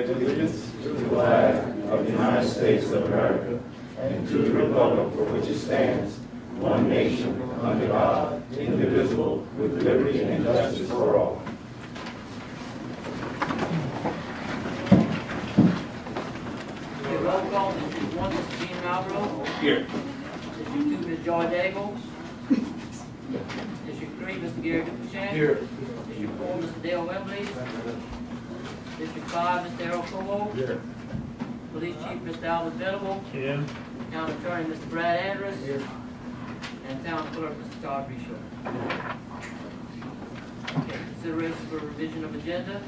pledge allegiance to the flag of the United States of America and to the republic for which it stands, one nation, under God, indivisible, with liberty and justice for all. Okay, roll call. District 1, Mr. Gene Malbrough. Here. District 2, Ms. Joy Dagels. District 3, Mr. Gary Dupichan. Here. District 4, Mr. Dale Wembley. District 5, Mr. Errol Cobo. Here. Police Chief, Mr. Albert Venable. Here. Town Attorney, Mr. Brad Andrus. Here. And Town Clerk, Mr. Todd Reshaw. Okay, consideration for revision of agenda.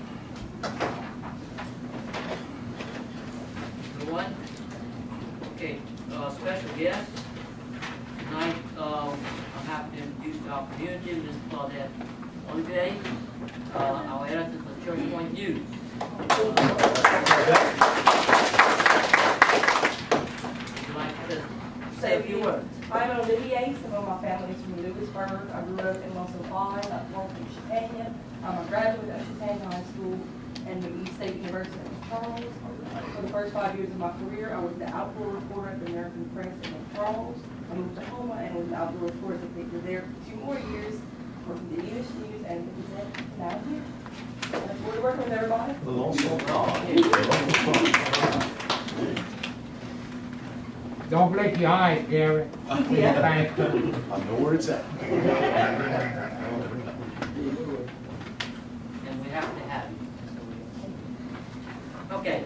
Number 1. Okay, special guest. Tonight, I'm happy to introduce to our community Ms. Claudette Olivier, our editor for Church Point News. Would you like to say a few words? I'm Olivier. Some of my family is from Lewisburg. I grew up in Muscle Pond. I worked in Chautauqua. I'm a graduate of Chautauqua High School and the East State University of Charles. For the first 5 years of my career, I was the outdoor reporter at the American Press in Charles. I moved to Houma and was an outdoor reporter at the Picture there for 2 more years, working the English News and the Gazette. Now I'm here. I look forward to working with everybody. Don't blink your eyes, Gary. Yeah. Thank you. I know where it's at. And we have to have you. Okay.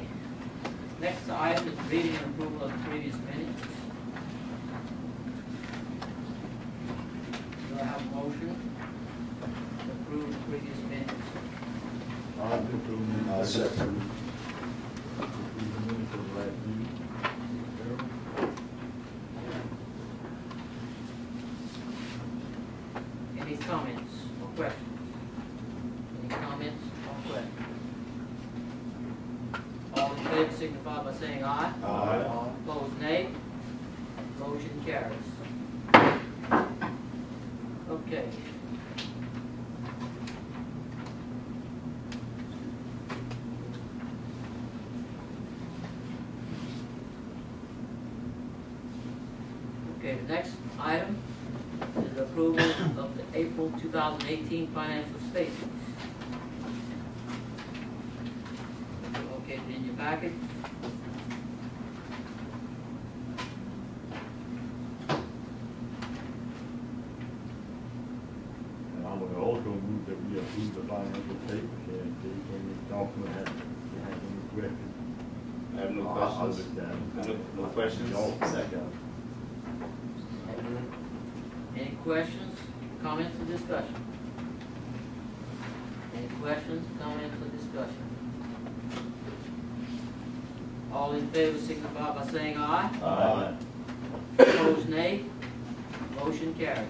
Next item is reading and approval of the previous minutes. Do I have a motion to approve the previous minutes? Second. Any comments or questions? Any comments or questions? All in favor signify by saying aye. Aye. Opposed, nay. Motion carries. Okay. Okay, the next item is approval of the April 2018 financial statements. Located in your packet. And I would also move that we approve the financial statements and if any document has any questions. I have no I'll questions. look at it. No questions? Y'all Second. Any questions, comments, or discussion? Any questions, comments, or discussion? All in favor signify by saying aye. Aye. Opposed, nay. Motion carries.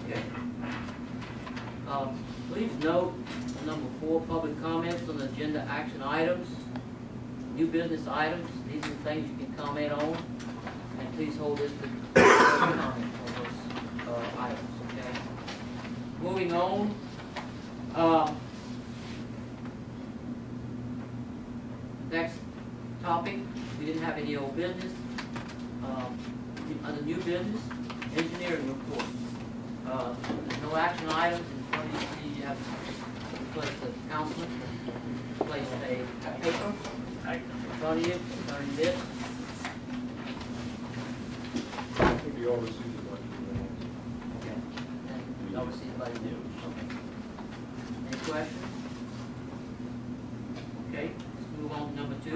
Okay. Please note number 4, public comments on agenda action items, new business items. These are the things you can comment on, and please hold this to comment on those items. Okay. Moving on. Next topic, we didn't have any old business. Under new business, engineering report. There's no action items in front of you. You have to place the councilman, place a paper in front of you, concerning this. I think you all received it. Okay. And you obviously anybody new. Okay. Any questions? Okay, let's move on to number 2.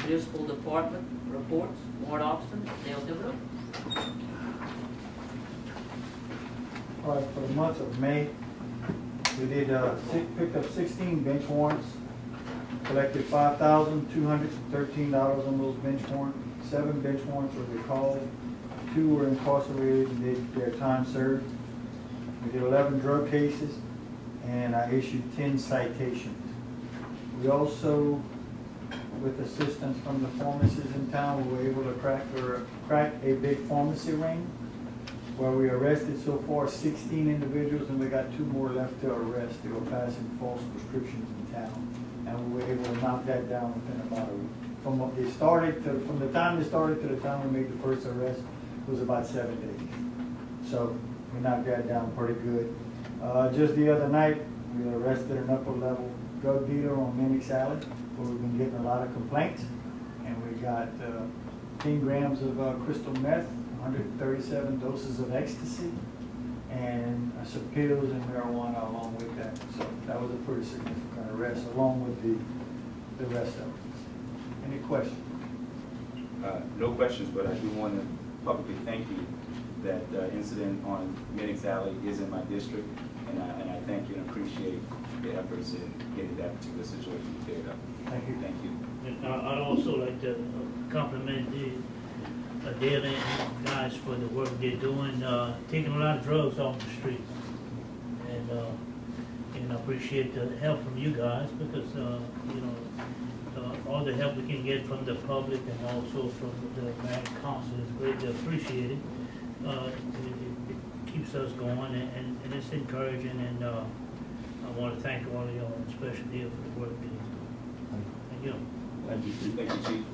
Municipal Department reports. Warrant Officer, Dale Thibodeau. All right, for the month of May, we did picked up 16 bench warrants, collected $5,213 on those bench warrants. 7 bench warrants were recalled, 2 were incarcerated and did their time served. We did 11 drug cases, and I issued 10 citations. We also, with assistance from the pharmacists in town, we were able to crack a big pharmacy ring. where we arrested so far 16 individuals, and we got 2 more left to arrest. They were passing false prescriptions in town, and we were able to knock that down within about a week. From what they started to, from the time they started to the time we made the first arrest was about 7 days. So we knocked that down pretty good. Just the other night, we arrested an upper level drug dealer on Mimics Alley, where we've been getting a lot of complaints, and we got 10 grams of crystal meth, 137 doses of ecstasy, and some pills and marijuana along with that. So that was a pretty significant arrest, along with the rest of it. Any questions? No questions, but I do want to publicly thank you. That incident on Mimics Alley is in my district, and I thank you and appreciate the efforts in getting that particular situation cleared up. Thank you. Thank you. And I'd also like to compliment the Dale and guys for the work they're doing, taking a lot of drugs off the streets. And I appreciate the help from you guys because, you know, all the help we can get from the public and also from the American Council is greatly appreciated. It keeps us going and it's encouraging, and I want to thank all of y'all, and special deal for the work they do. Thank you. Thank you, Chief. Thank you, Chief.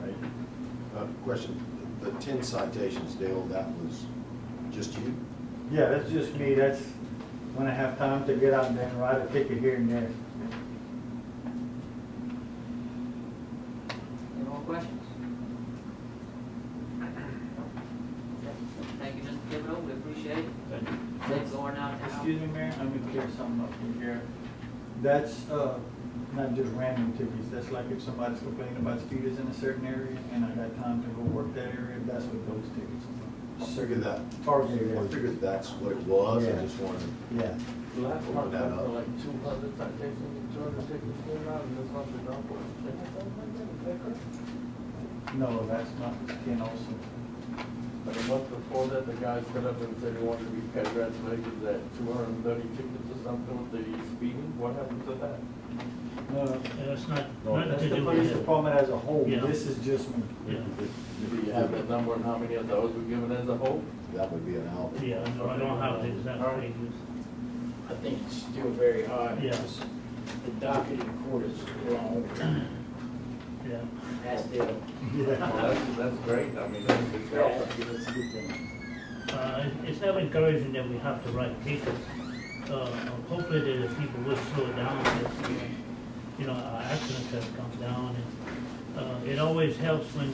Right. Question, the 10 citations, Dale, that was just you? Yeah, that's just me. That's when I have time to get out there and write a ticket here and there. Any more questions? Thank you, Mr. Thibodeau, we appreciate it. Thank you. Thanks, going out now. Excuse me, Mayor, I'm gonna clear something up here. That's not just random tickets. That's like if somebody's complaining about speeders in a certain area and I got time to go work that area, that's what those tickets are. I figured that. Target I area. figured that's what it was. Yeah. I just wanted. Yeah. Last Open month, that I up. feel like 200 citations, 200 tickets came out, and this month they're down for something like that. Is that correct? No, that's not Ken Olson. But a month before that, the guy stood up and said he wanted to be congratulated at 230 tickets or something with the speeding. What happened to that? No, That's not, No, nothing that's to the do police with it. department as a whole. Yeah. This is just me. Yeah, Do you have that number and how many of those were given as a whole? That would be an album. yeah, no, I don't have the exact All right. figures. I think it's still very high. Yeah. because The docket in court is long. Yeah. That's the, Well, that's great. I mean, it's helpful. that's a good thing. It's not encouraging that we have to write tickets. Hopefully the people will slow it down, because, you know, our accidents have come down, and it always helps when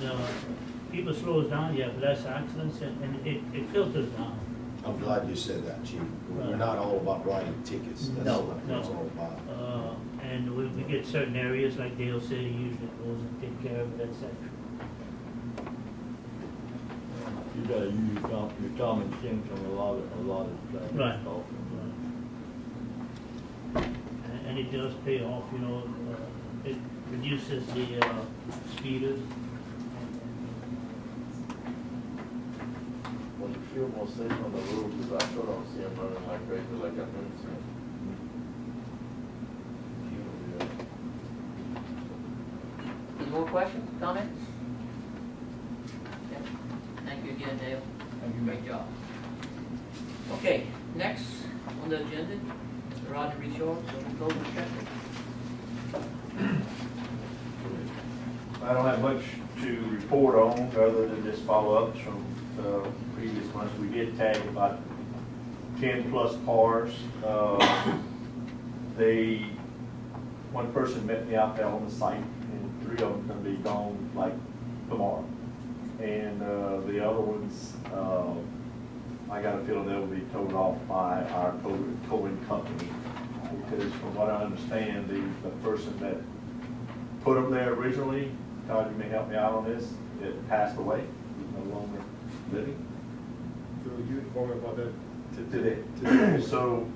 people slow us down, you have less accidents, and it filters down. I'm glad you said that, Chief. We're not all about writing tickets. That's No, not what no. it's all about. And we get certain areas, like Dale said, he usually goes and take care of it, etc. You gotta use your common sense on a lot of things. Right. And it does pay off, you know, it reduces the speeders. When you feel more safe on the road, because I sure don't see them running like crazy like I've been seeing. Any more questions, comments? Okay. Thank you again, Dale. Thank you. Great job. Okay, next on the agenda, Mr. Roger Richard, so closing session. I don't have much to report on other than just follow-ups from previous months. We did tag about 10 plus cars. One person met me out there on the site, and 3 of them gonna be gone like tomorrow. And the other ones, I got a feeling they'll be towed off by our towing company. Because from what I understand, the person that put them there originally, Todd, you may help me out on this, it passed away, he's no longer living. So you informed me about that Today. So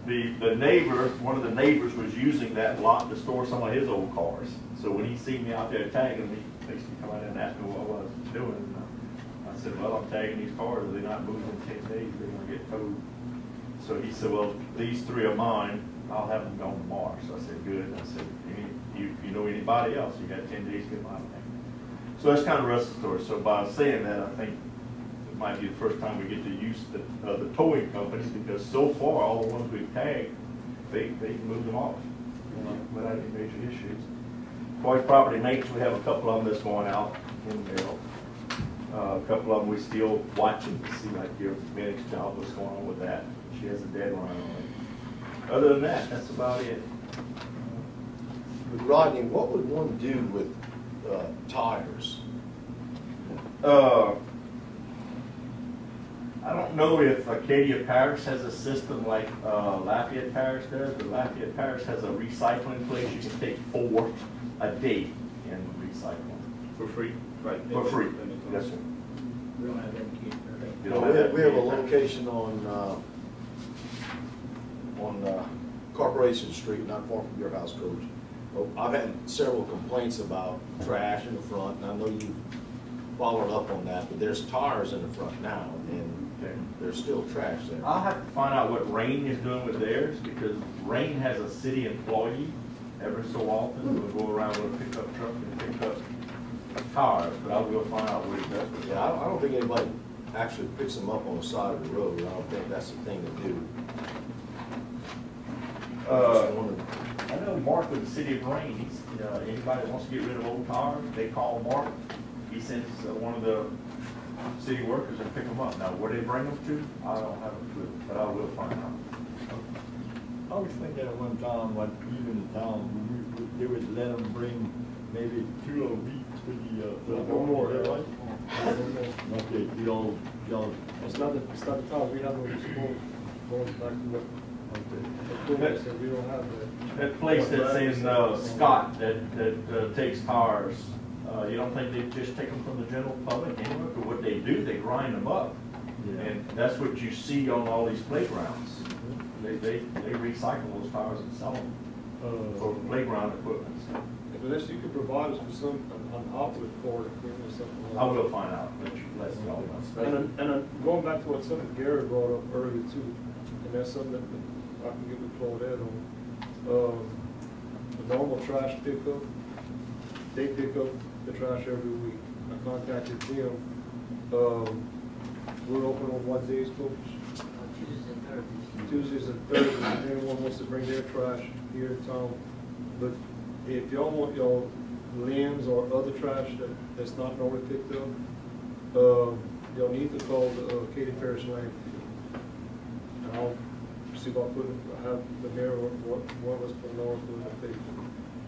the neighbor, one of the neighbors was using that lot to store some of his old cars. So when he seen me out there tagging, he basically come out and asked me what I was doing. And I said, well, I'm tagging these cars, if they're not moving in 10 days, they're gonna get towed. So he said, well, these 3 are mine, I'll have them gone tomorrow. So I said, good. And I said, you know anybody else? You got 10 days to get mine back. So that's kind of the rest of the story. So by saying that, I think might be the first time we get to use the towing companies, because so far, all the ones we've tagged, they moved them off without any major issues. As far as property maintenance, we have a couple of them that's going out in the mail. A couple of them we still watching to see, like your Minnick's job, what's going on with that. She has a deadline on it. Other than that, that's about it. Rodney, what would one do with tires? I don't know if Acadia Parish has a system like Lafayette Parish does, but Lafayette Parish has a recycling place. You can take 4 a day and recycle them. For free? Right. For free. Yes, sir. We don't have that kid. You don't have that We have a here. location on Corporation Street, not far from your house, Coach. I've had several complaints about trash in the front, and I know you've followed up on that, but there's tires in the front now, and there's still trash there. I'll have to find out what Rain is doing with theirs, because Rain has a city employee every so often who will go around with a pickup truck and pick up tires, but I will find out what he does with Yeah, I don't think anybody actually picks them up on the side of the road. I don't think that's the thing to do. I know Mark with the city of Rain, he's, anybody that wants to get rid of old tires, they call Mark. He sends one of the city workers and pick them up. Now, where they bring them to, I don't have a clue, but I will find out. I was thinking at one time, like even the town, they would let them bring maybe 2 a week to the No more, right? right? Okay, y'all, It's not the time, we have no support, going back to what, the said, we don't have that. That place that's in Scott that takes tires, you don't think they just take them from the general public anyway? But what they do, they grind them up. Yeah. And that's what you see on all these playgrounds. They recycle those tires and sell them for playground equipment. Unless you could provide us with an outlet for it, or something like that. I will find out, let you know. And going back to what something Gary brought up earlier too, and that's something that I can get with Claudette on. The normal trash pickup, they pick up the trash every week. I contacted them. We're open on what days, Coach? Tuesdays and Thursdays. Tuesdays and Thursdays. If anyone wants to bring their trash here in town. But if y'all want your limbs or other trash that's not normally picked up, you'll need to call the Katy Parish landfill. And I'll see if I have the mayor or one of us put an order in the paper.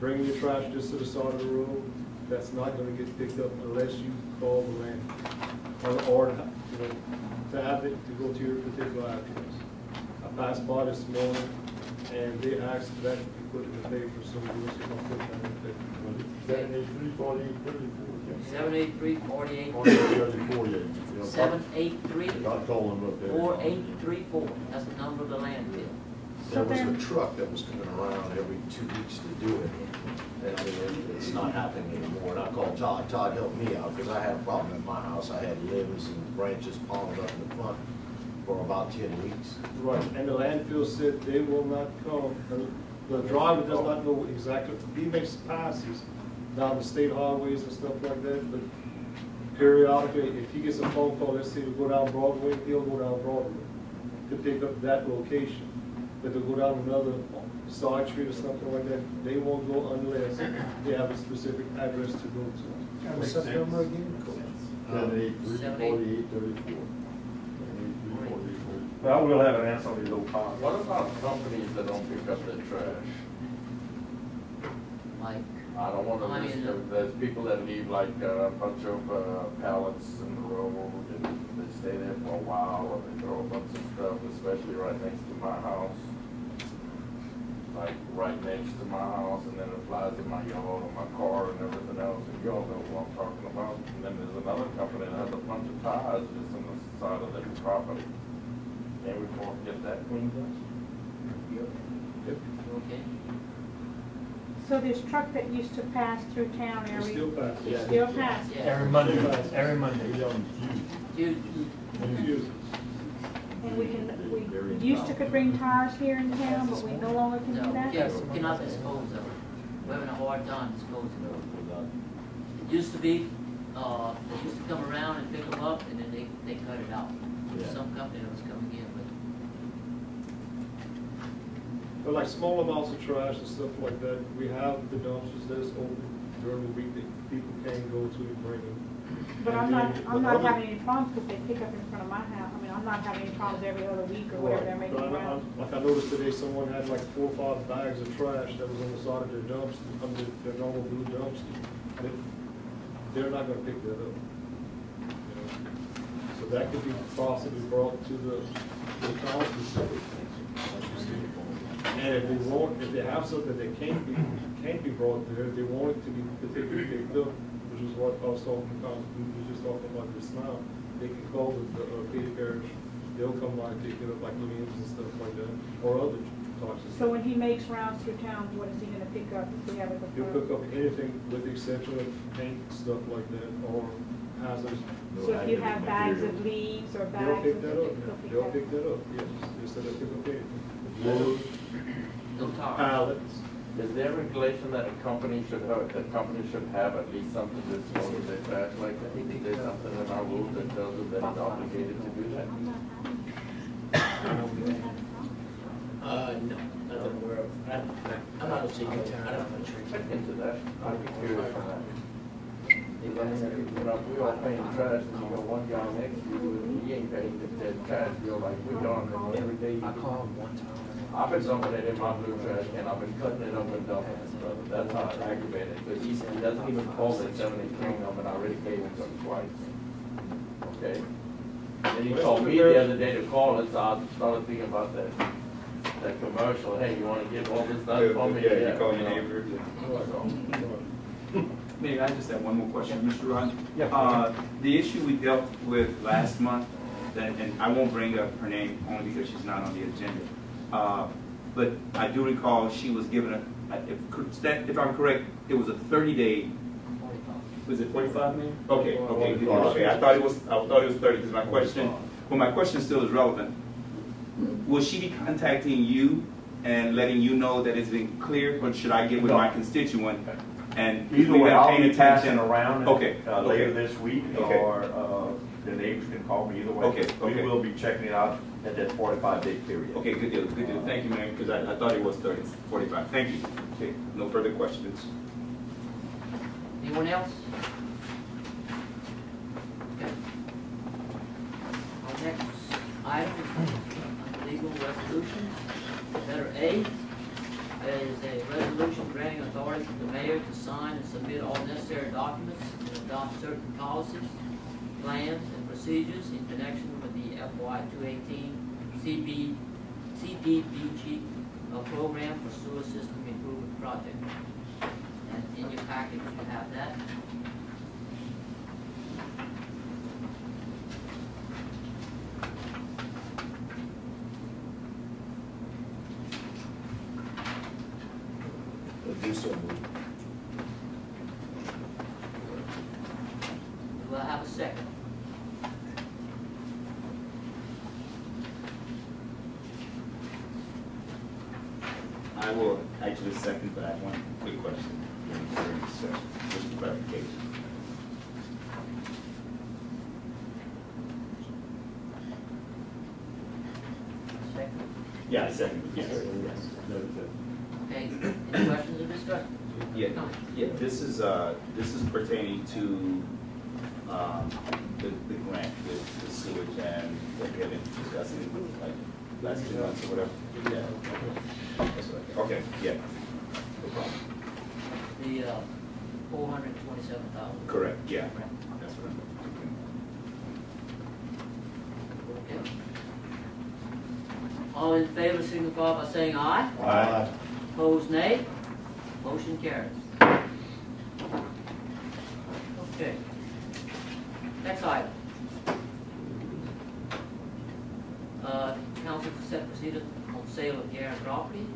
Bring your trash just to the side of the road. That's not going to get picked up unless you call the landfill or to have it to go to your particular address. I passed by this morning and they asked for that to be put in the paper, so we'll see if I put that in the paper. 783, 48, 783-48. 48. 783 I'll call them up there. 4834. That's the number of the landfill. There was a truck that was coming around every 2 weeks to do it. And I mean, it's not happening anymore. And I called Todd. Todd helped me out because I had a problem at my house. I had limbs and branches piled up in the front for about 10 weeks. Right, and the landfill said they will not come. The driver does not know exactly, he makes passes down the state highways and stuff like that, but periodically, if he gets a phone call, let's say to go down Broadway, he'll go down Broadway to pick up that location. But to go down another side street or something like that, they won't go unless they have a specific address to go to. What's that number again? 783, 48, 34. But I will have an answer on these old tires. What about companies that don't pick up their trash? Like, I don't want to I mean, there's people that leave like a bunch of pallets in the road and they stay there for a while or they throw a bunch of stuff, especially right next to my house. Like right next to my house, and then it flies in my yard or my car and everything else, and you all know what I'm talking about. And then there's another company that has a bunch of tires just on the side of their property. Can we get that cleaned up? okay. So this truck that used to pass through town It every... still passes. It still passes? Yeah. Every Monday, every Monday. We on Dude, And we used to could bring tires here in town, but we no longer can do no, that? yes, we cannot dispose of it. We're having a hard time disposing of it. It used to be they used to come around and pick them up, and then they cut it out. Yeah. Some company that was coming in, But like small amounts of trash and stuff like that, we have the dumpsters that's open during the week that people can go to and bring them. But And I'm then not the other- having any problems because they pick up in front of my house. I mean, I'm not having any problems every other week or whatever they're making But around. like I noticed today, someone had like 4 or 5 bags of trash that was on the side of their dumpster, under their normal blue dumpster. They're not gonna pick that up. You know? So that could be possibly brought to the council. And if they have something that can't be brought there, if they want it to be particularly picked up, which is what I was talking about, we were just talking about this now, they can call the Petey Parish, they'll come by and pick it up like limbs and stuff like that, or other toxins. So when he makes rounds through town, what is he gonna pick up if we have it? He'll pick up anything with the exception of paint, stuff like that, or hazardous. So if you have bags of leaves or They'll bags pick of. that up, they'll pick that up, yes, instead of pick up anything. Loads, no tar. pallets. Is there regulation that a company should have at least something to dispose of their trash like that? Is there something in our rules that tells them that it's obligated to do that? No, not that I'm aware of. I'm not a single town. I don't know. Check into that. I'd be curious on that. You know, if we all paying trash and you got one guy next to you and he ain't paying the trash bill like we are, and every day. I called him one time. I've been dumping it in my blue trash can, I've been cutting it up and dumping it, so that's how aggravated. But he doesn't even call it 73 number, and I already gave him some twice. Okay? And he told me the other day to call it, so I started thinking about that commercial, hey, you wanna get all this done for me? Yeah, you call your neighbor. Maybe I just have one more question, Mr. Rod. Yeah. The issue we dealt with last month, and I won't bring up her name only because she's not on the agenda. But I do recall she was given if I'm correct, it was a 30-day. Was it 45 minutes? Okay. I thought it was 30 because my question still is relevant. Will she be contacting you and letting you know that it's been cleared, or should I get with my constituent? And either way, I'll be passing attention around later this week, Okay. or the neighbors can call me either way. Okay. We will be checking it out at that 45-day period. Okay, good deal. Thank you, ma'am, because I thought it was 45. Thank you. Okay, no further questions. Anyone else? Okay. Our next item is legal resolution. Letter A is a resolution granting authority to the mayor to sign and submit all necessary documents and adopt certain policies, plans, and procedures in connection with the FY 2018 CDBG program for sewer system improvement project. And in your package, you have that. Do so move. Do I have a second? I will actually second, but I have one quick question during this session, just for clarification. Second. Yeah, I second. Yes. Okay, any questions or discussion? Yeah. This is pertaining to the grant, the sewage, and that we have been discussing like last 2 months or whatever. Yeah. That's what okay. Yeah. No problem. The 427,000. Correct. Yeah. That's what I'm thinking. Okay. All in favor signify by saying aye. Aye. Opposed, nay. Motion carries. Okay. Next item. Council to set procedure on sale of Garen property.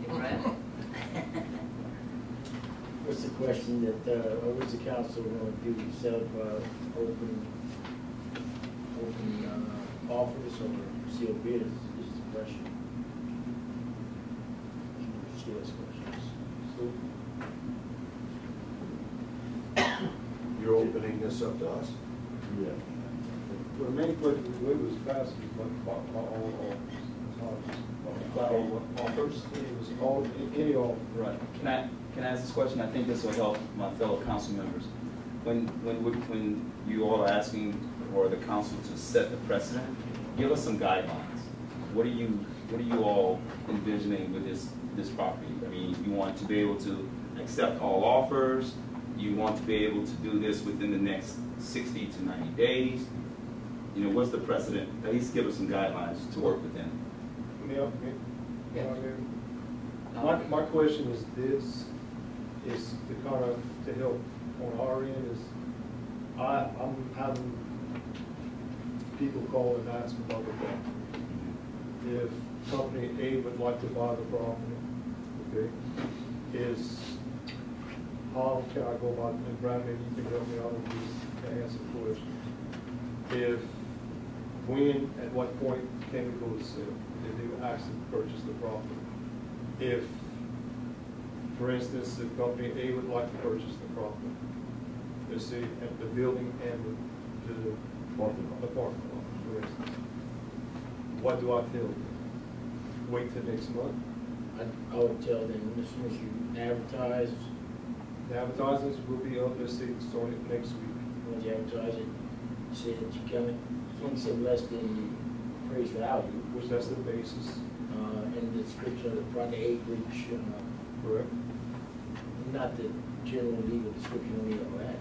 Okay, Brad? What's the question that, what's the council going to do, sell open offers or sealed bids, is the question. she has questions. You're opening this up to us? Yeah. Well, many places we live was passage, but by all offers. It was all, any offer. Right. Can I ask this question? I think this will help my fellow council members. When you all are asking for the council to set the precedent, give us some guidelines. What are you all envisioning with this property? I mean, you want to be able to accept all offers. You want to be able to do this within the next 60 to 90 days. You know, what's the precedent? At least give us some guidelines to work within. My question is this, is to kind of, to help on our end is, I'm having people call and ask about the property. If company A would like to buy the property, okay, how can I go about, and Brad, maybe you can help me out with this, to answer the question. When, at what point can we go to sale? If they would actually purchase the property. If, for instance, if company A would like to purchase the property, let's say at the building and the parking lot, for instance, what do I tell them? Wait till next month? I would tell them as soon as you advertise, The advertisements will be up, let's say, starting next week. once you advertise it, say that you're coming, can't say less than appraised value. Which that's the basis. And the description of the project acreage, Correct. not the general legal description on all that.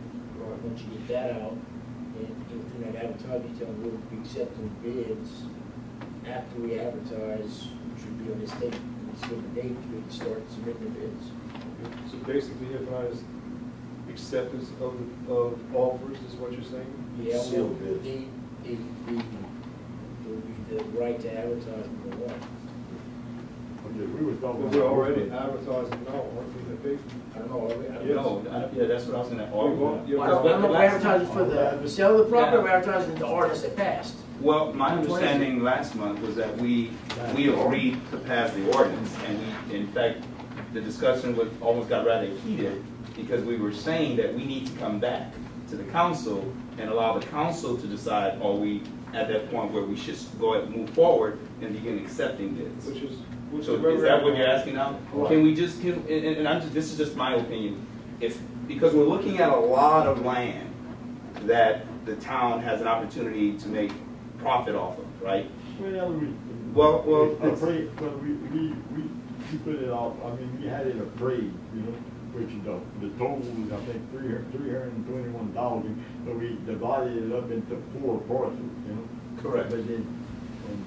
Once you get that out, and through that advertising, you tell them we'll be accepting bids after we advertise, which would be on this date, and it's given a date, we can start submitting the bids. So basically, if I is acceptance of offers, is what you're saying? Yeah, Sealed well, bids. the right to advertise for what? Okay, we were talking. But we're already advertising now, aren't we, in the paper? I don't know, are we? Yes. Yeah, that's what I was going to I don't know if we're advertising for the sale of the property, or we're advertising the ordinance that passed. Well, my understanding last month was that we agreed to pass the ordinance, and we, in fact, the discussion almost got rather heated because we were saying that we need to come back to the council and allow the council to decide, are we at that point where we should go ahead and move forward and begin accepting bids. So is that what you're asking now? Right. Can we just, this is just my opinion, because we're looking at a lot of land that the town has an opportunity to make profit off of, right? Well, appraised, but we put it off, I mean, we had it appraised, you know, which the total was, I think, $321,000, but we divided it up into 4 parcels, you know? Correct. But then, and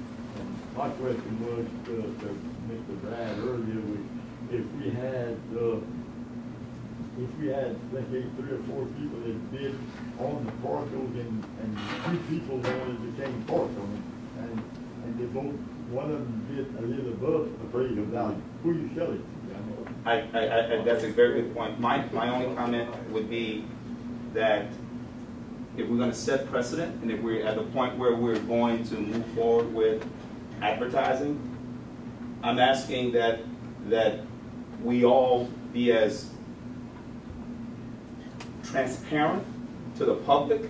my question was to Mr. Brad earlier, if we had, let's say, 3 or 4 people that bid on the parcels and 2 people wanted the same parcel, and they both, one of them bid a little above appraisal value, who you sell it to? That's a very good point. My only comment would be that if we're going to set precedent, and if we're at the point where we're going to move forward with advertising, I'm asking that we all be as transparent to the public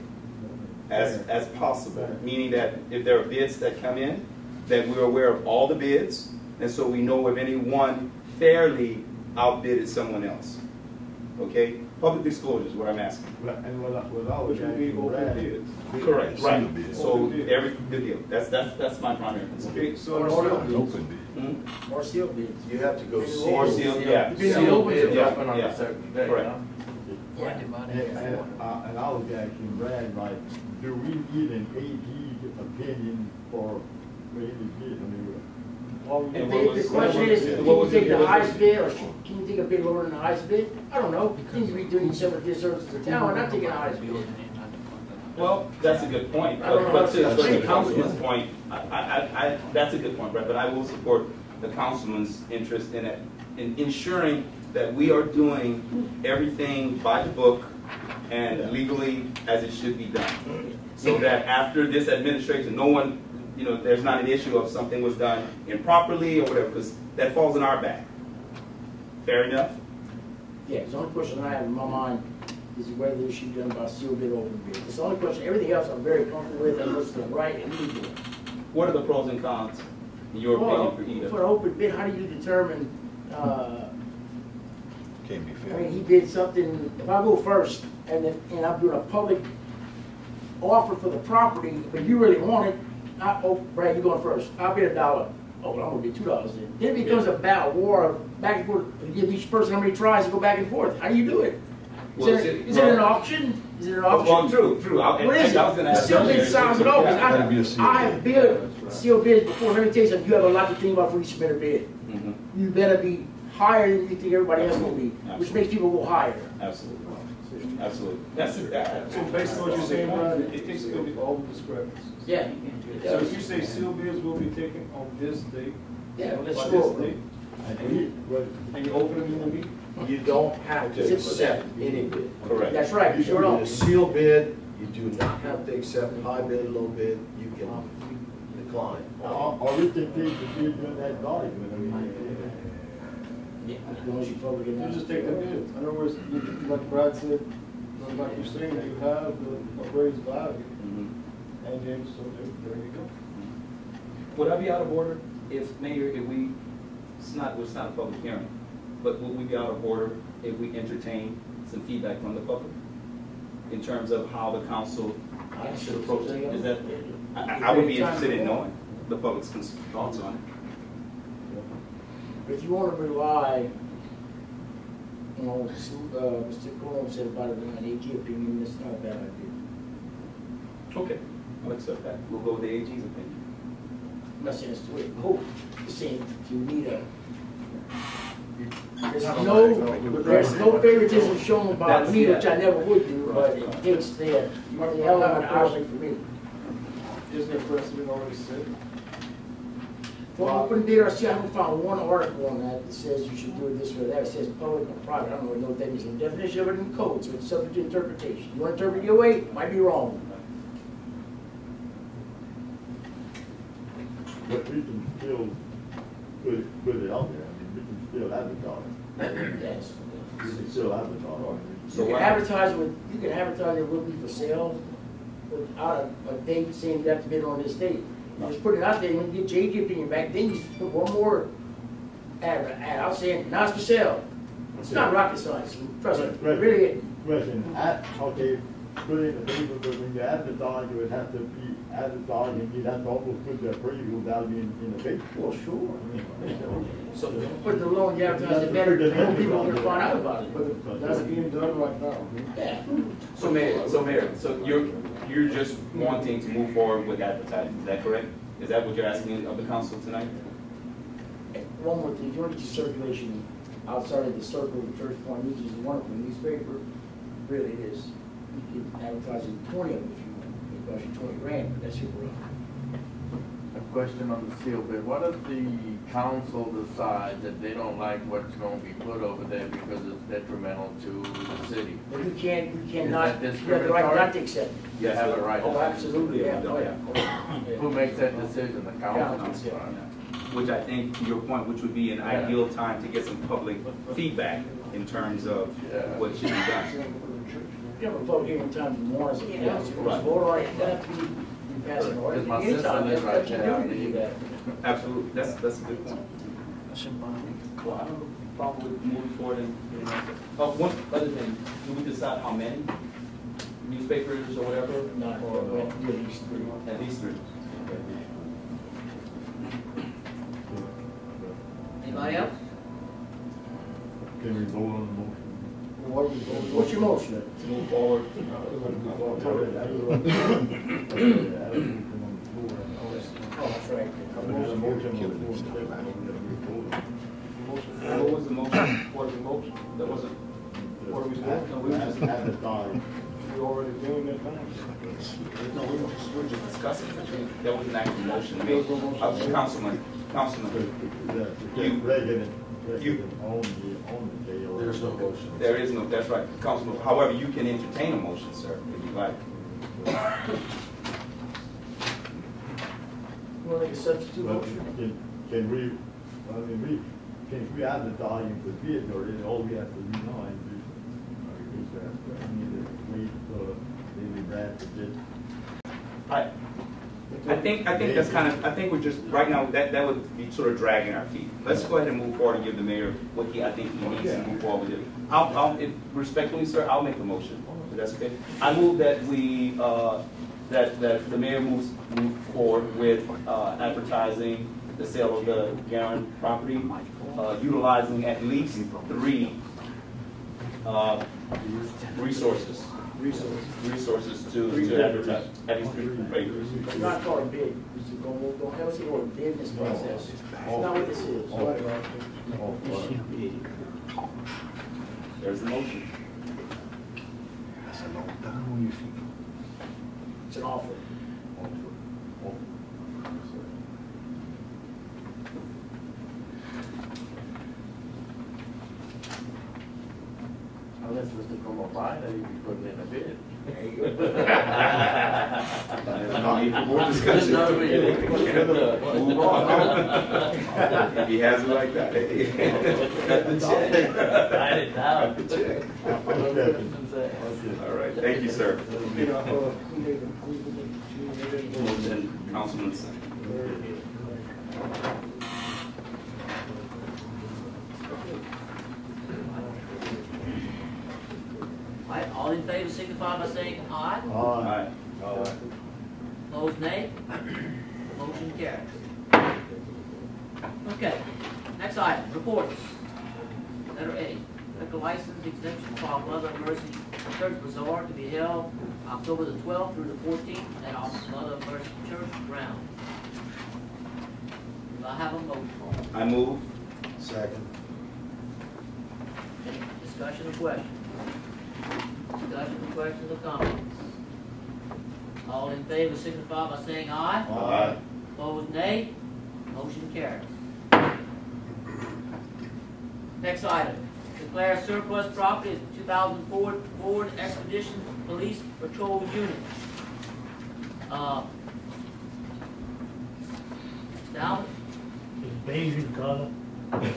as possible. Meaning that if there are bids that come in, that we're aware of all the bids, and so we know if any one fairly outbidded someone else. Okay? Public disclosure is what I'm asking. And what I was Which would be asking open Brad. bids. Correct. Right. So Open bid. every good deal. That's my primary concern. Okay, so Or in sealed bids. Or sealed bids. You have to go see. Or sealed, yeah. Sealed bids. Yeah, Open on a yeah. certain day, Correct. And I was asking Brad, like, do we need an AG's opinion for any bid? I mean, And what was- The question is, can what you was take it- the highest bid, or can you take a bid lower than the highest bid? I don't know. You need to be doing some of this service to the town, and not taking the highest bid. Well, that's a good point. I don't know But how to to say the councilman's point, that's a good point, Brett, but I will support the councilman's interest in it, in ensuring that we are doing everything by the book and legally as it should be done. So that after this administration, no one, you know, there's not an issue of something was done improperly or whatever, because that falls in our back. Fair enough? Yeah, the only question I have in my mind is whether it should be done by sealed bid or open bid. It's the only question. Everything else I'm very comfortable with, and what's the right and legal. What are the pros and cons, in your opinion, for either? For an open bid, how do you determine, Can't be I mean, he did something, if I go first and I'm doing a public offer for the property, but you really want it, oh, Brad, you're going first. I'll bid $1. Oh, well, I'm gonna bid $2 then. Then it becomes a battle, war of back and forth. You give each person how many tries to go back and forth. How do you do it? Is it an auction? Is it an auction? Well, true. What is it? The sealed bid sounds it over. I have bid sealed bids before. Let me tell you something. You have a lot to think about before you submit a bid. You better be higher than you think everybody else will be, which makes people go higher. Absolutely. Absolutely. That's So based on what you're saying, Brian, it takes away with all the discrepancies. Yeah. So if you say sealed bids will be taken on this date, Yeah, by let's this go. date, and you open them in the meeting? You don't have to accept any bid. correct. That's right, You you sure can don't. do a sealed bid, you do not have to accept high bid, low bid, you can decline. Or we can take the bid during that document, I mean. Yeah, as long as you public You announce. just take the bid. In other words, like Brad said, like you're saying, you have the appraised value, and then, so there you go. Would I be out of order if, Mayor, it's not a public hearing, but would we be out of order if we entertain some feedback from the public in terms of how the council should approach it? Is that, I would be interested in knowing the public's thoughts on it. If you want to rely, you know, Mr. Colon said about it in an AG opinion, that's not a bad idea. Okay, I'll accept that. We'll go with the AG's opinion. I'm not saying it's the way to go, just saying you need a, there's no favoritism shown by That's- me, yeah. which I never would do, but it takes the element out of it for me. Isn't there precedent already set? For open bid, I haven't found one article on that that says you should do it this way or that. It says public or private. I don't really know what that means. The definition of it in code, so it's subject to interpretation. You want to interpret it your way, might be wrong. But we can still put it out there, I mean, we can still advertise. Yes. We can still advertise. You can advertise it will be for sale without a date saying you have to bid on this date. You just put it out there, and when you get your AG opinion back, then you put one more ad out saying, now it's for sale. It's not rocket science, trust me, it really isn't. Question, okay, put it in the paper, but when you advertise, you would have to be advertised, and you'd have to almost put the appraisal value in the paper. Well, sure. So, Put the loan, you advertise it better, more people are gonna find out about it. But that's being done right now. Yeah. So Mayor, so you're just wanting to move forward with advertising, is that correct? Is that what you're asking of the council tonight? One more thing, if you want to get your circulation outside of the circle of Church Point News is a wonderful newspaper, really it is. You can advertise in 20 of them if you want, it costs you 20 grand, but that's your problem. A question on the seal bid. What if the council decides that they don't like what's going to be put over there because it's detrimental to the city? But you cannot, Is that you have the right not to accept. You have a right. Oh, absolutely, yeah, oh, yeah. Who makes that decision? The council? Council. Which I think, to your point, which would be an ideal time to get some public feedback in terms of what should be done. You have a public hearing time tomorrow, so you have to Right. vote on it, that have to be passed on. Because my sister lives right there. Absolutely, that's a good point. Well, I don't have a problem with moving forward and getting that. One other thing, do we decide how many newspapers or whatever? Not, Or we have to do at least 3. at least 3? Anybody else? Can we vote on the motion? What's your motion? To move forward? Oh, that's right. There's a motion on the floor. What was the motion? What was the motion? That wasn't, what are we doing? No, we were just, Advertise. we already doing that thing. No, we're just discussing. That was an actual motion made. Councilman, The president own the jail. There's no motion. there is no, that's right, Councilman. However, you can entertain a motion, sir, if you like. You want to make a substitute motion? Can we, I mean, Since we advertise for bid, or then all we have to do now is we need to wait for the draft to bid. I think that's kind of, I think we're just, right now, that would be sort of dragging our feet. Let's go ahead and move forward and give the mayor what I think he needs to move forward with it. If respectfully, sir, I'll make the motion. If that's okay. I move that we, that the mayor move forward with advertising the sale of the Garin property, utilizing at least 3 resources to advertise, at least 3 papers. It's not called a bid. Don't have us go business process. That's not what this is. There's the motion. It's an offer. Unless Mr. Como find that he can put it in a bid. There you go. No need for more discussion. Move on. If he has it like that, cut the check. Write it down. Cut the check. All right, thank you, sir. Motion, Councilman Singh. All in favor signify by saying aye. Aye. Opposed, nay. Motion carries. Okay, next item, reports. Letter A, liquor license exemption for Mother of Mercy Church Bazaar to be held October the 12th through the 14th at our Mother of Mercy Church ground. Do I have a motion? I move. Second. Any discussion or question? Discussion, questions, or comments? All in favor signify by saying aye. Aye. Opposed, nay. Motion carries. Next item, declare surplus property as 2004 Ford Expedition Police Patrol Unit. Down. It's beige in color. Pretty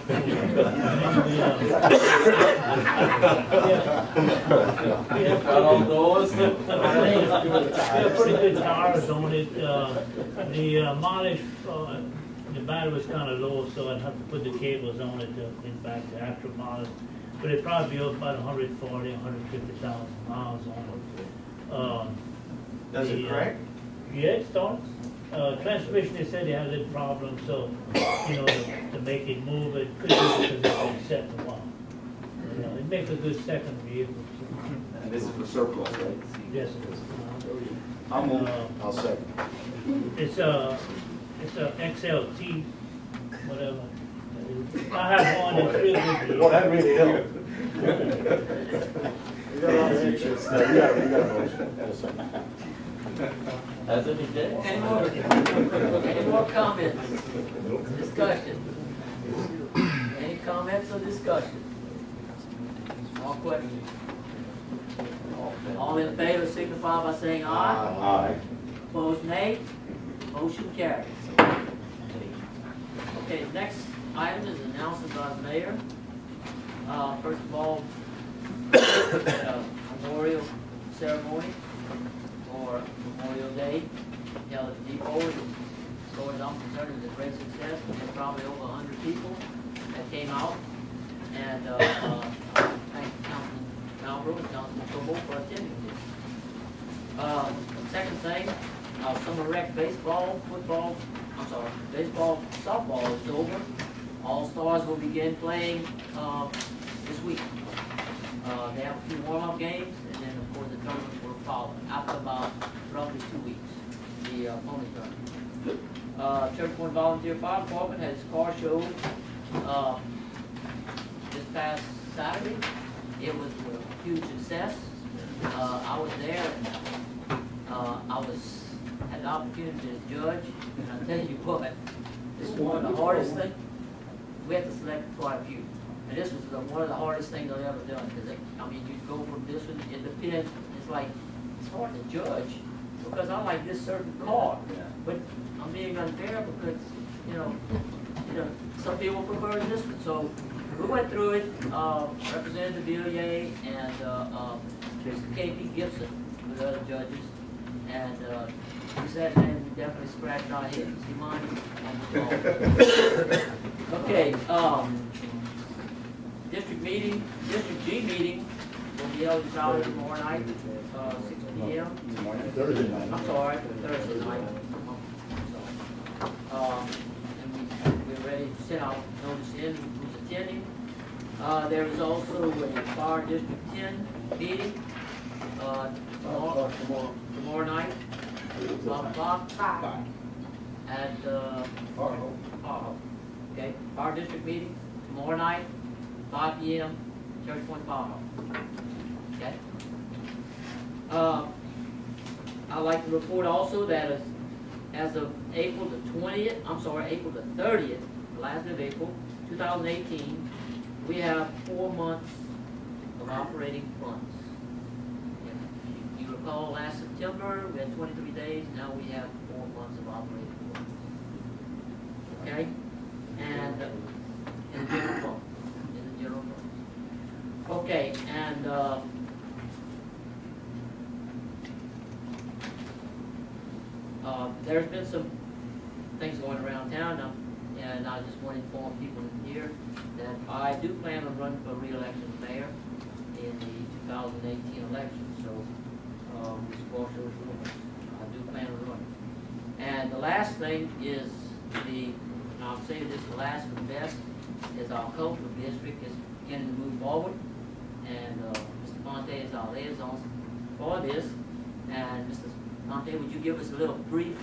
good tires on it. The mileage, the battery was kind of low, so I'd have to put the cables on it to get back to actual mileage. But it'd probably be up about 140, 150,000 miles on it. Does it crack? Yeah, it starts. Transmission, they said they had a little problem, so, you know, to make it move, it could be because it's been set in a while. You know, it makes a good second vehicle. And this is for surplus, right? Yes, it is. I'll move. I'll second. It's a XLT, whatever. I have one that's real good. Well, that really helped. We got a lot of interest. No, we got a motion. And a second. That's what he did. Any more comments? Discussion? Any comments or discussion? All questions? All in favor signify by saying aye. Aye. Opposed, nay. Motion carries. Okay, next item is announced by the mayor. First of all, a memorial ceremony for Memorial Day held at the depot. As far as I'm concerned, it was a great success. We had probably over 100 people that came out. And thank Councilman Malbrook and Councilman Cobo for attending this. Second thing, summer rec baseball, softball is over. All-Stars will begin playing this week. They have a few warm-up games, and then, of course, the tournament will follow after about roughly 2 weeks, the pony tournament. Church Point Volunteer Fire Department had its car show this past Saturday. It was a huge success. I was there, and I had the opportunity to judge, and I tell you what, this is one of the hardest things. We had to select quite a few. And this was one of the hardest things I've ever done, because I mean, you go from this one, it depends, it's like, it's hard to judge, because I like this certain car, but I'm being unfair because, you know, you know, some people prefer this one. So we went through it, Representative Villiers and Mr. K.P. Gibson with the other judges. And we sat there and definitely scratched our heads. See mine? Okay, District G meeting will be held in Charlotte tomorrow night, 6 p.m. Thursday night. I'm sorry, Thursday night. And we're ready to send out notice in who's attending. There is also a Fire District 10 meeting tomorrow night, 12 o'clock. At okay, Fire District meeting tomorrow night, 5 p.m. Church Point Fire Hall. Okay. I'd like to report also that as of April the 30th, the last of April, 2018, we have 4 months of operating funds. If you recall, last September, we had 23 days, now we have 4 months of operating funds. Okay? And in the general fund. In the general fund. Okay, and there's been some things going around town, and I just want to inform people here that I do plan on running for re-election as mayor in the 2018 election. So, I do plan on running. And the last thing is and I'll say this, the last and the best, is our cultural district is beginning to move forward. And Mr. Fonte is our liaison for this. And Mr. Fonte, would you give us a little brief?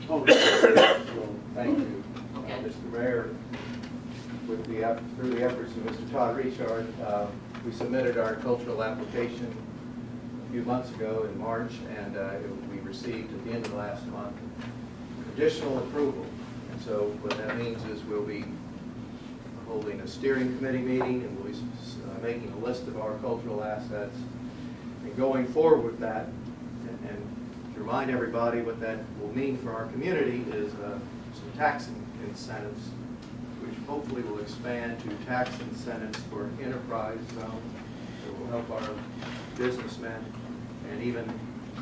Oh, well, thank you. Okay. Mr. Mayor, through the efforts of Mr. Todd Richard, we submitted our cultural application a few months ago in March, and we received at the end of last month conditional approval. And so what that means is we'll be holding a steering committee meeting, and we'll be making a list of our cultural assets. And going forward with that, and to remind everybody what that will mean for our community is some tax incentives, which hopefully will expand to tax incentives for enterprise zones that will help our businessmen and even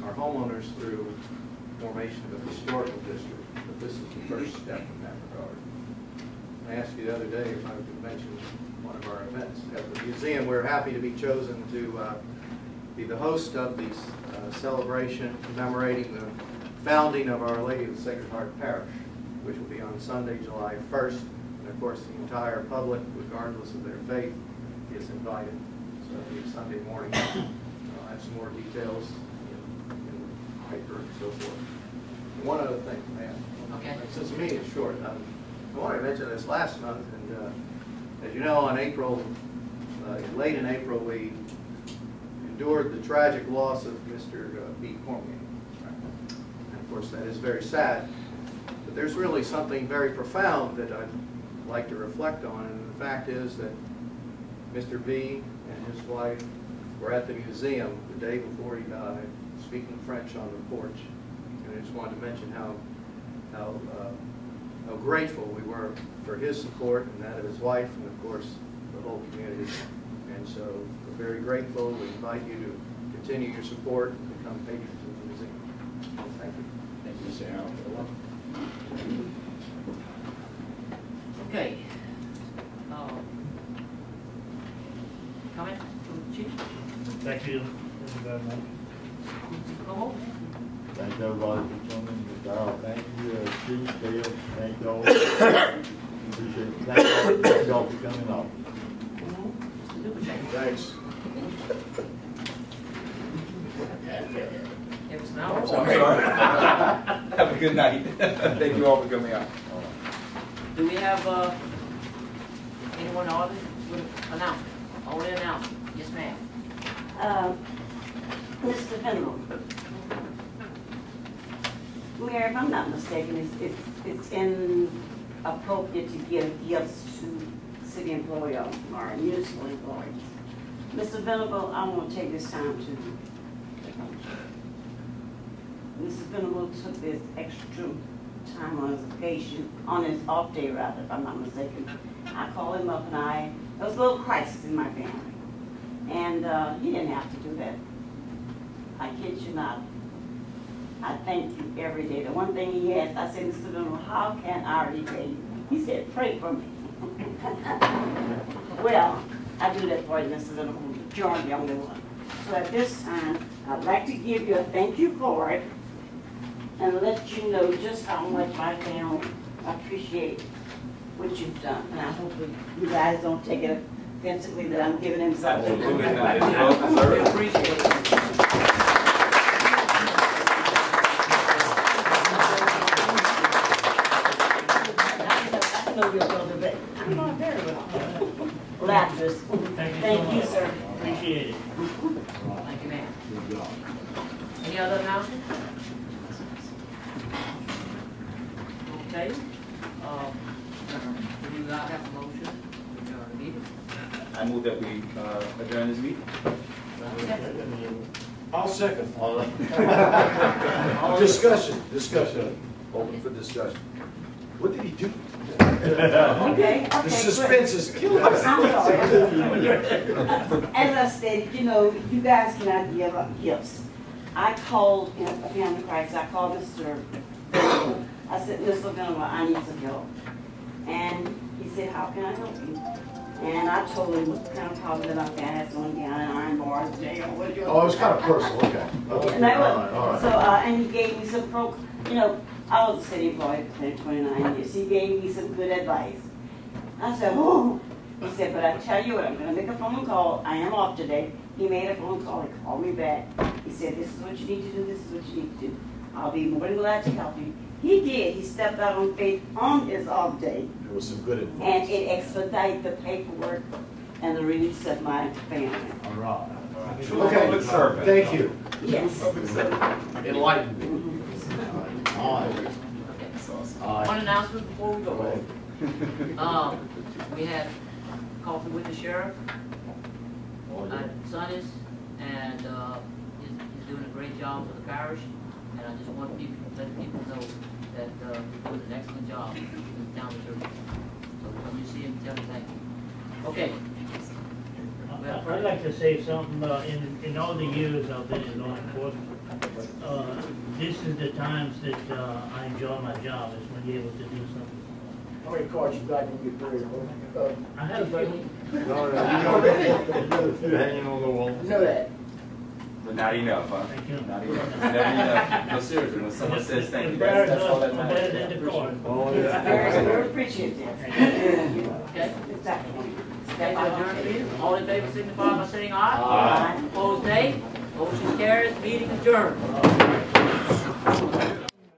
our homeowners through formation of a historical district. But this is the first step in that regard. I asked you the other day if I could mention one of our events at the museum. We're happy to be chosen to be the host of the celebration commemorating the founding of Our Lady of the Sacred Heart Parish, which will be on Sunday, July 1st. And of course, the entire public, regardless of their faith, is invited. So it'll be Sunday morning. I'll have some more details in the paper and so forth. And one other thing, man. Okay. Since the meeting is short, I wanted to mention this last month, and as you know, on April, late in April, we endured the tragic loss of Mr. B. Cormier. And of course, that is very sad. But there's really something very profound that I'd like to reflect on, and the fact is that Mr. B and his wife were at the museum the day before he died, speaking French on the porch. And I just wanted to mention how grateful we were for his support and that of his wife, and of course the whole community. And so we're very grateful. We invite you to continue your support and become patrons of the museum. Thank you. Thank you, Mr. Harold. Okay. Comment from the chief? Thank you very much. Come on. Thank everybody for coming. Darrell, thank you. Chief, Dale, thank y'all. Appreciate it. Thank y'all for coming out. Thanks. It was now. I'm sorry. Have a good night. Thank you all for coming out. Do we have anyone in the audience with an announcement? Only announcement. Yes, ma'am. Mr. Venable. Mayor, if I'm not mistaken, it's inappropriate to give gifts to city employees or municipal employees. Mr. Venable, I want to take this time to Mrs. Venable took this extra time on his vacation, on his off day rather, if I'm not mistaken. I called him up and there was a little crisis in my family. And he didn't have to do that. I kid you not. I thank you every day. The one thing he asked, I said, Mr. Venable, how can I repay you? He said, pray for me. Well, I do that for you, Mr. Venable. You're the only one. So at this time, I'd like to give you a thank you card and let you know just how much my family appreciate what you've done. And I hope you guys don't take it offensively that I'm giving him something. We appreciate it. I'm not very well. Lapis. Thank you, sir. Appreciate it. Thank you, ma'am. Any other announcements? Okay. Do we not have a motion to adjourn the meeting? I move that we adjourn this meeting. I'll second. Discussion. Open for discussion. What did he do? Okay. The suspense is killing us. I'm sorry. As I stated, you know, you guys cannot give up gifts. I called in a family crisis. I called Mr. Venable. I said, Mr. Venable, I need some help. And he said, how can I help you? And I told him what kind of problem that I had going down in Iron Bars jail. Oh, it was kind of personal, okay. And so, and he gave me some you know, I was a city employee for 29 years. He gave me some good advice. I said, oh. He said, but I tell you what, I'm going to make a phone call. I am off today. He made a phone call. He called me back. He said, this is what you need to do. This is what you need to do. I'll be more than glad to help you. He did. He stepped out on faith on his off day. There was some good advice. And it expedited the paperwork and the release of my family. All right. Okay, thank you. Yes. Enlightened me. All right. One announcement before we go. We had coffee with the sheriff, Sonny's, and he's doing a great job for the parish. And I just want people to let people know that he's doing an excellent job down the church. So when you see him, tell him thank you. Okay. I'd like to say something, in all the years I've been in law enforcement, this is the times that I enjoy my job, is when you're able to do something. How many cards you got in your career? I had a few. No, you got a few hanging on the wall. I know that. But not enough, huh? Thank you. Not enough. Never enough. No, seriously, when someone says thank you, that's all that matters. Better than the card. Oh, It's yeah. very appreciative. Okay. Exactly. Okay, so adjourn the meeting. All in favor signify by saying aye. Aye. Opposed, nay. Motion carries. Meeting adjourned.